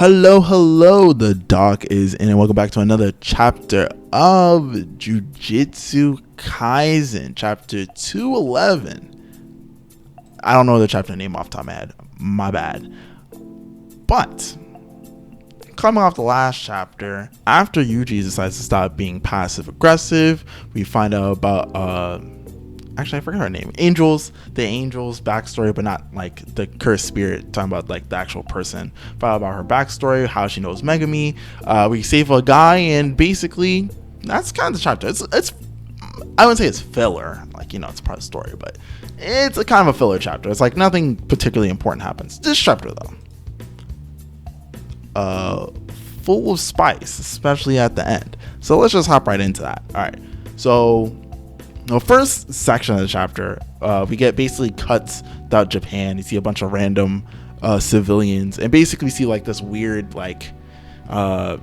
Hello, the doc is in, and welcome back to another chapter of Jujutsu Kaisen, chapter 211. I don't know the chapter name off the top of my head, my bad. But, coming off the last chapter, after Yuji decides to stop being passive-aggressive, we find out about, actually I forgot her name, the Angel's backstory, but not like the cursed spirit, talking about like the actual person. Find out about her backstory, how she knows Megami. We save a guy, and basically that's kind of the chapter. It's I wouldn't say it's filler, like, it's part of the story, but it's a kind of a filler chapter. It's like nothing particularly important happens this chapter though. Full of spice, especially at the end. So let's just hop right into that. All right, so the first section of the chapter, we get basically cuts throughout Japan. You see a bunch of random civilians, and basically see like this weird, like, I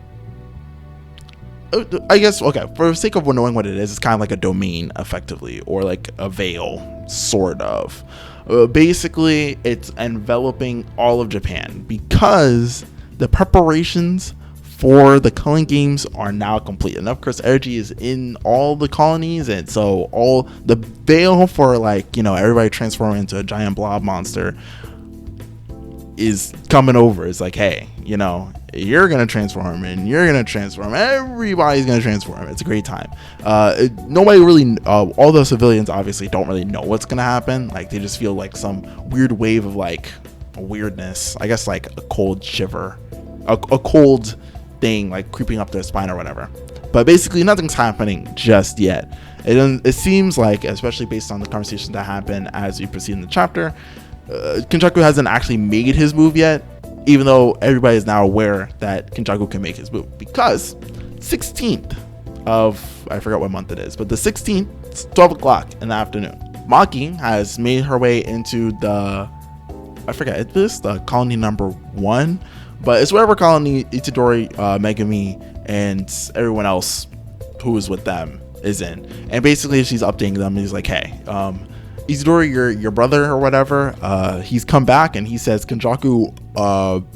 guess, okay, for the sake of knowing what it is, it's kind of like a domain, effectively, or like a veil, sort of. Basically, it's enveloping all of Japan because the preparations for the Culling Games are now complete. Enough cursed energy is in all the colonies, and so all the veil for, like, everybody transforming into a giant blob monster is coming over. It's like, hey, you're gonna transform, and you're gonna transform. Everybody's gonna transform. It's a great time. Nobody really, all the civilians obviously don't really know what's gonna happen. Like, they just feel like some weird wave of like weirdness. I guess like a cold shiver, a cold thing like creeping up their spine or whatever. But basically nothing's happening just yet. It seems like, especially based on the conversations that happen as we proceed in the chapter, Kenjaku hasn't actually made his move yet, even though everybody is now aware that Kenjaku can make his move, because 16th of, I forgot what month it is, but the 16th, it's 12 o'clock in the afternoon. Maki has made her way into the, I forget, is this the colony number 1? But it's whatever colony Itadori, Megami, and everyone else who is with them is in. And basically she's updating them. He's like, hey, Itadori, your brother or whatever, he's come back, and he says Kenjaku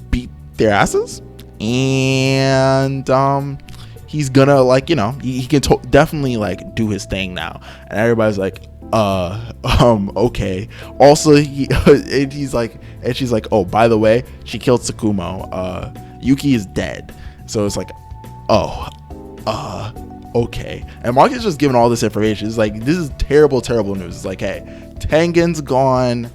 beat their asses. And he's gonna, like, he can definitely like do his thing now. And everybody's like, okay. Also, she's like, oh, by the way, she killed Tsukumo. Yuki is dead. So it's like, okay. And Mark is just giving all this information. It's like, this is terrible news. It's like, hey, Tengen's gone,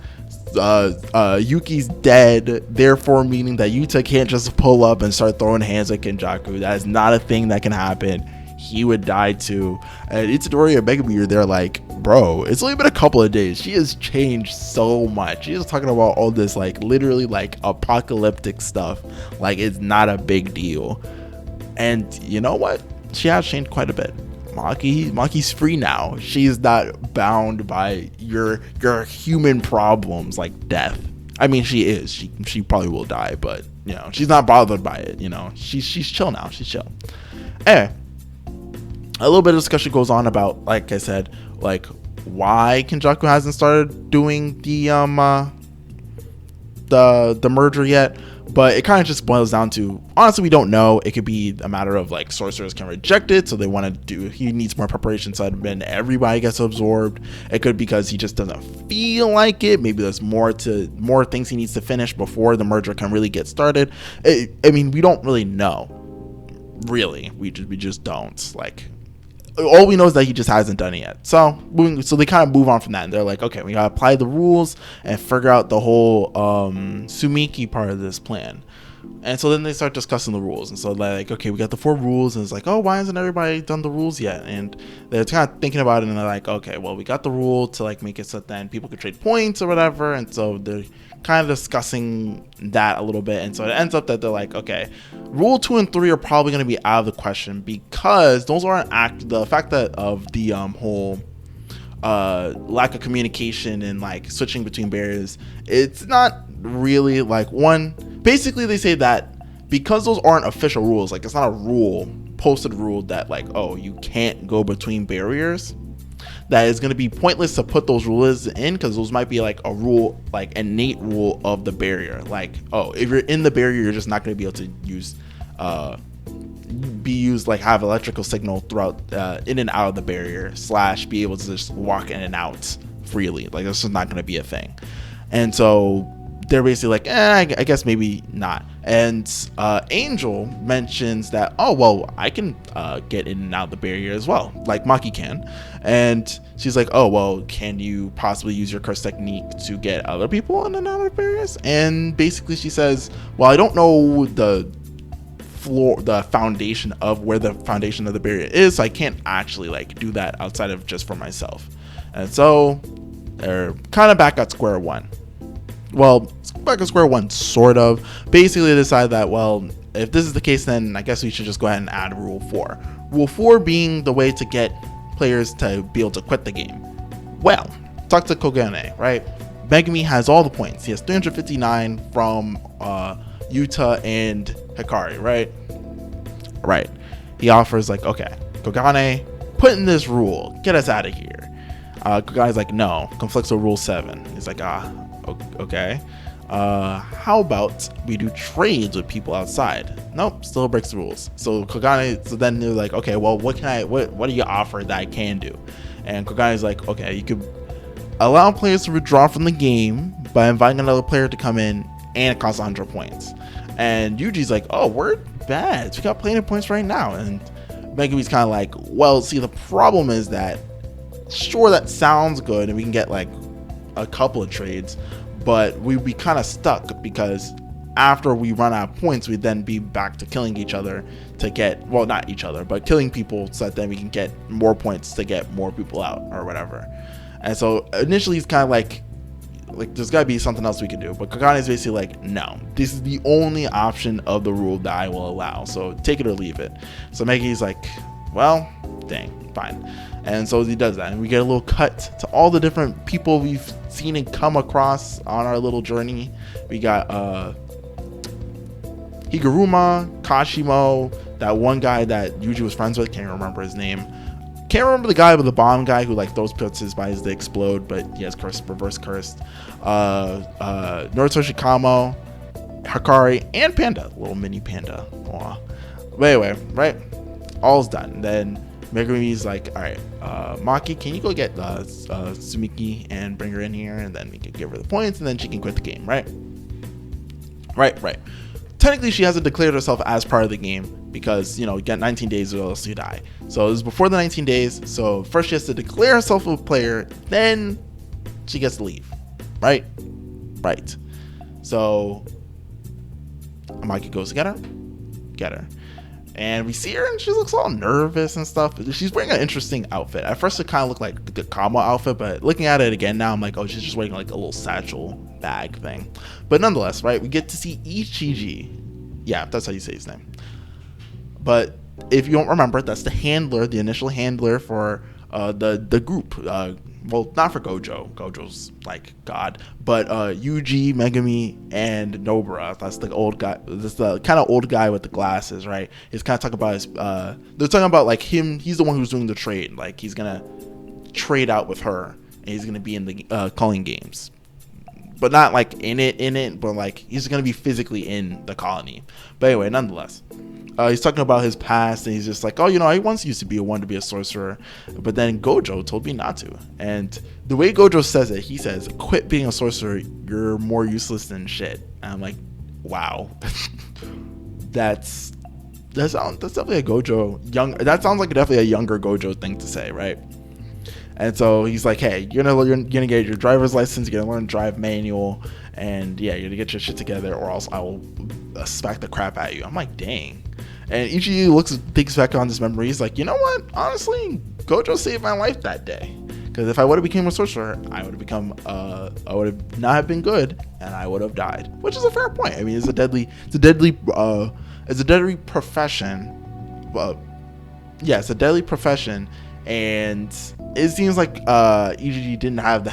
Yuki's dead, therefore meaning that Yuta can't just pull up and start throwing hands at Kenjaku. That is not a thing that can happen. He would die too. And Itadori and Megami are there like, bro, it's only been a couple of days. She has changed so much. She's talking about all this like literally like apocalyptic stuff. Like, it's not a big deal. And you know what? She has changed quite a bit. Maki's free now. She's not bound by your human problems like death. I mean, she is. She probably will die, but she's not bothered by it. She's chill now. She's chill. Anyway, a little bit of discussion goes on about, like I said, like why Kenjaku hasn't started doing the merger yet, but it kind of just boils down to, honestly, we don't know. It could be a matter of like sorcerers can reject it, so they want to do, he needs more preparation so that everybody gets absorbed. It could be because he just doesn't feel like it. Maybe there's more things he needs to finish before the merger can really get started. I mean, we don't really know. Really, we just don't. Like, all we know is that he just hasn't done it yet. So they kind of move on from that, and they're like, okay, we gotta apply the rules and figure out the whole Tsumiki part of this plan. And so then they start discussing the rules, and so they're like, okay, we got the 4 rules, and it's like, oh, why hasn't everybody done the rules yet? And they're kind of thinking about it, and they're like, okay, well, we got the rule to like make it so that then people could trade points or whatever. And so they're kind of discussing that a little bit, and so it ends up that they're like, okay, rule 2 and 3 are probably going to be out of the question, because those aren't the fact that of the whole lack of communication and like switching between barriers. It's not really like one. Basically, they say that because those aren't official rules, like it's not a posted rule that like, oh, you can't go between barriers. that it's going to be pointless to put those rules in, because those might be like a rule, like innate rule of the barrier. Like, oh, if you're in the barrier, you're just not going to be able to use like have electrical signal throughout in and out of the barrier / be able to just walk in and out freely. Like, this is not going to be a thing. And so they're basically like, I guess maybe not. And Angel mentions that, oh, well, I can get in and out the barrier as well, like Maki can. And she's like, oh, well, can you possibly use your curse technique to get other people in and out of the barriers? And basically she says, well, I don't know the foundation of where the foundation of the barrier is, so I can't actually like do that outside of just for myself. And so they're kind of back at square one. Well, back at square one, sort of. Basically, they decide that, well, if this is the case, then I guess we should just go ahead and add Rule 4. Rule 4 being the way to get players to be able to quit the game. Well, talk to Kogane, right? Megumi has all the points. He has 359 from Yuta and Hikari, right? Right. He offers like, okay, Kogane, put in this rule. Get us out of here. Kogane's like, no, conflicts with Rule 7. He's like, okay. How about we do trades with people outside? Nope, still breaks the rules. So then they're like, okay, well, what do you offer that I can do? And Kogane's like, okay, you could allow players to withdraw from the game by inviting another player to come in, and it costs 100 points. And Yuji's like, oh, we're bad. We got plenty of points right now. And Megumi's kind of like, well, see, the problem is that, sure, that sounds good, and we can get like a couple of trades, but we'd be kind of stuck, because after we run out of points, we'd then be back to killing each other to get, well, not each other, but killing people, so that then we can get more points to get more people out or whatever. And so initially he's kind of like there's got to be something else we can do, but Kagane is basically like, no, this is the only option of the rule that I will allow, so take it or leave it. So Megi's like, well, dang, fine. And so he does that, and we get a little cut to all the different people we've seen and come across on our little journey. We got Higuruma, Kashimo, that one guy that Yuji was friends with, can't remember his name. Can't remember the guy with the bomb guy who like throws pizzas by as they explode, but he has reverse cursed. Naruto Shikamo, Hikari, and Panda, little mini Panda. Aww. But anyway, right? All's done. Then Megumi's like, all right, Maki, can you go get Tsumiki and bring her in here, and then we can give her the points, and then she can quit the game, right? Right. Technically, she hasn't declared herself as part of the game, because, you get 19 days or else you die. So it was before the 19 days. So first she has to declare herself a player, then she gets to leave. Right. So Maki goes to get her. And we see her, and she looks all nervous and stuff. She's wearing an interesting outfit. At first, it kind of looked like the Kamo outfit, but looking at it again now, I'm like, oh, she's just wearing like a little satchel bag thing. But nonetheless, right, we get to see Ichiji. Yeah, that's how you say his name. But if you don't remember, that's the handler, the initial handler for the group. Well, not for Gojo. Gojo's like God, but Yuji, Megumi, and Nobara. That's the old guy. That's the kind of old guy with the glasses, right? He's kind of talking about his. They're talking about like him. He's the one who's doing the trade. Like he's gonna trade out with her, and he's gonna be in the calling games, but not like in it, but like he's gonna be physically in the colony. But anyway, nonetheless. He's talking about his past, and he's just like, oh, I once used to be to be a sorcerer, but then Gojo told me not to. And the way Gojo says it, he says, quit being a sorcerer, you're more useless than shit. And I'm like, wow. that's definitely a Gojo that sounds like definitely a younger Gojo thing to say, right? And so he's like, hey, you're gonna get your driver's license, you're gonna learn drive manual, and yeah, you're gonna get your shit together, or else I will smack the crap out of you. I'm like, dang. And Ichiji thinks back on this memory. He's like, you know what? Honestly, Gojo saved my life that day. Because if I would have become a sorcerer, I would have not have been good, and I would have died. Which is a fair point. I mean, it's a deadly profession. Yeah, it's a deadly profession, and it seems like Ichiji didn't have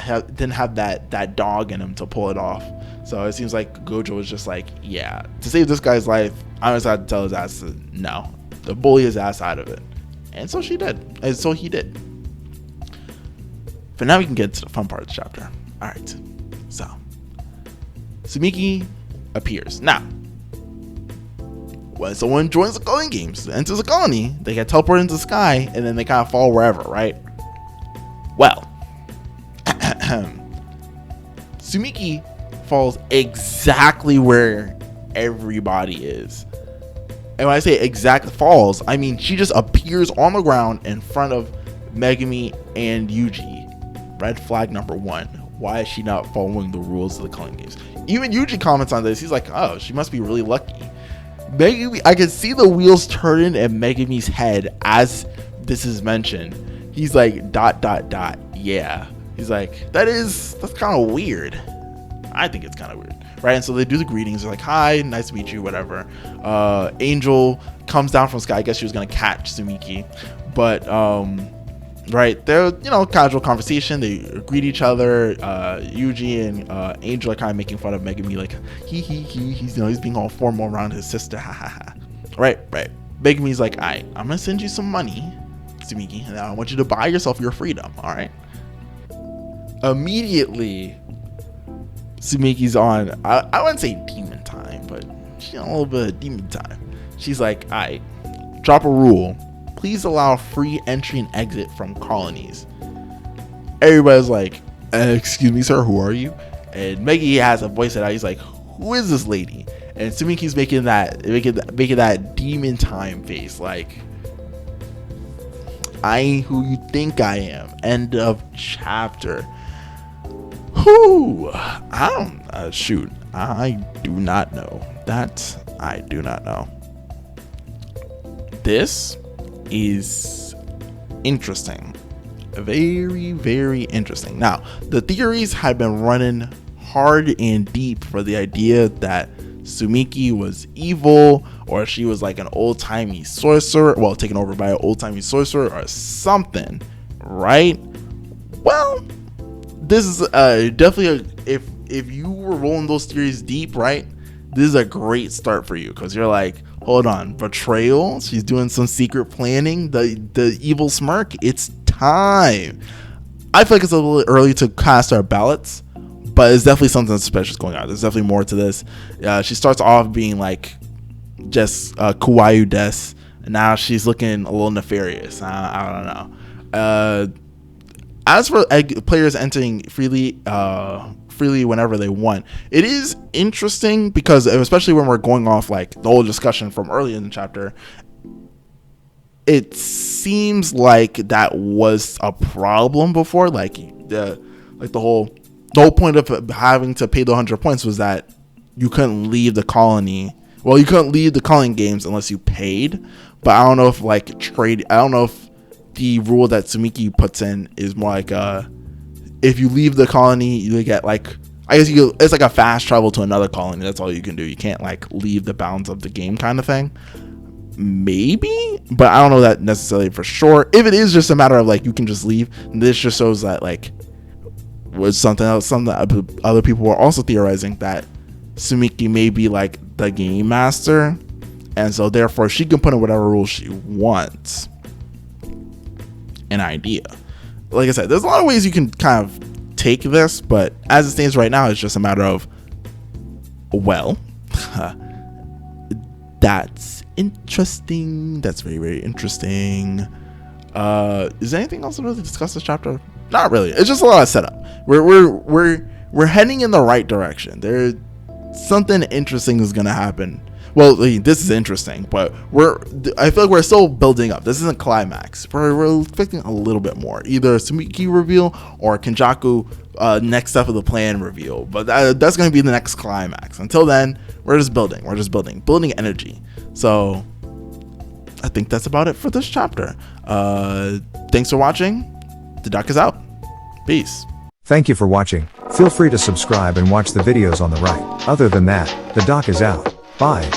that dog in him to pull it off. So it seems like Gojo was just like, yeah, to save this guy's life, I just had to tell his ass to bully his ass out of it. And so she did. And so he did. But now we can get to the fun part of the chapter. All right. So, Tsumiki appears. Now, when someone joins the calling games, enters a colony, they get teleported into the sky, and then they kind of fall wherever, right? Well, Tsumiki falls exactly where everybody is. And when I say exact falls, I mean she just appears on the ground in front of Megumi and Yuji. Red flag number 1. Why is she not following the rules of the calling games? Even Yuji comments on this. He's like, oh, she must be really lucky. Megumi, I can see the wheels turning in Megumi's head as this is mentioned. He's like, ... Yeah. He's like, that's kind of weird. I think it's kind of weird, right? And so they do the greetings. They're like, hi, nice to meet you, whatever. Angel comes down from the sky. I guess she was gonna catch Tsumiki, but right, they're, casual conversation. They greet each other. Yuji and Angel are kind of making fun of Megumi, like he's he's being all formal around his sister. right. Megumi's like, I'm gonna send you some money, Tsumiki, and I want you to buy yourself your freedom. All right. Immediately, Tsumiki's on, I wouldn't say demon time, but she's on a little bit of demon time. She's like, drop a rule. Please allow free entry and exit from colonies. Everybody's like, excuse me, sir, who are you? And Meggy has a voice that he's like, who is this lady? And Tsumiki's making that demon time face, like, I ain't who you think I am. End of chapter. Whew, shoot, I do not know. That I do not know. This is interesting. Very, very interesting. Now, the theories had been running hard and deep for the idea that Tsumiki was evil, or she was like an old-timey sorcerer, well, taken over by an old-timey sorcerer or something, right? Well, this is definitely if you were rolling those theories deep, right, this is a great start for you, because you're like, hold on, betrayal, she's doing some secret planning, the evil smirk, it's time. I feel like it's a little early to cast our ballots, but it's definitely something suspicious going on. There's definitely more to this. She starts off being like just kawaii des, and now she's looking a little nefarious. I don't know. As for players entering freely whenever they want, it is interesting because, especially when we're going off like the whole discussion from earlier in the chapter, it seems like that was a problem before. Like the whole point of having to pay the 100 points was that you couldn't leave the colony. Well, you couldn't leave the colony games unless you paid. But I don't know if like trade. I don't know if the rule that Tsumiki puts in is more like if you leave the colony, you get like, I guess it's like a fast travel to another colony. That's all you can do. You can't like leave the bounds of the game kind of thing. Maybe, but I don't know that necessarily for sure. If it is just a matter of like you can just leave, this just shows that like was something else. Something that other people were also theorizing, that Tsumiki may be like the game master, and so therefore she can put in whatever rules she wants. An idea. Like I said, there's a lot of ways you can kind of take this, but as it stands right now, it's just a matter of, well, that's interesting. That's very, very interesting. Is there anything else to really discuss this chapter? Not really. It's just a lot of setup. We're heading in the right direction. There's something interesting is gonna happen. Well, this is interesting, but I feel like we're still building up. This isn't climax. We're expecting a little bit more. Either Tsumiki reveal or Kenjaku next step of the plan reveal. But that's going to be the next climax. Until then, we're just building. We're just building energy. So I think that's about it for this chapter. Thanks for watching. The Duck is out. Peace. Thank you for watching. Feel free to subscribe and watch the videos on the right. Other than that, the doc is out. Bye.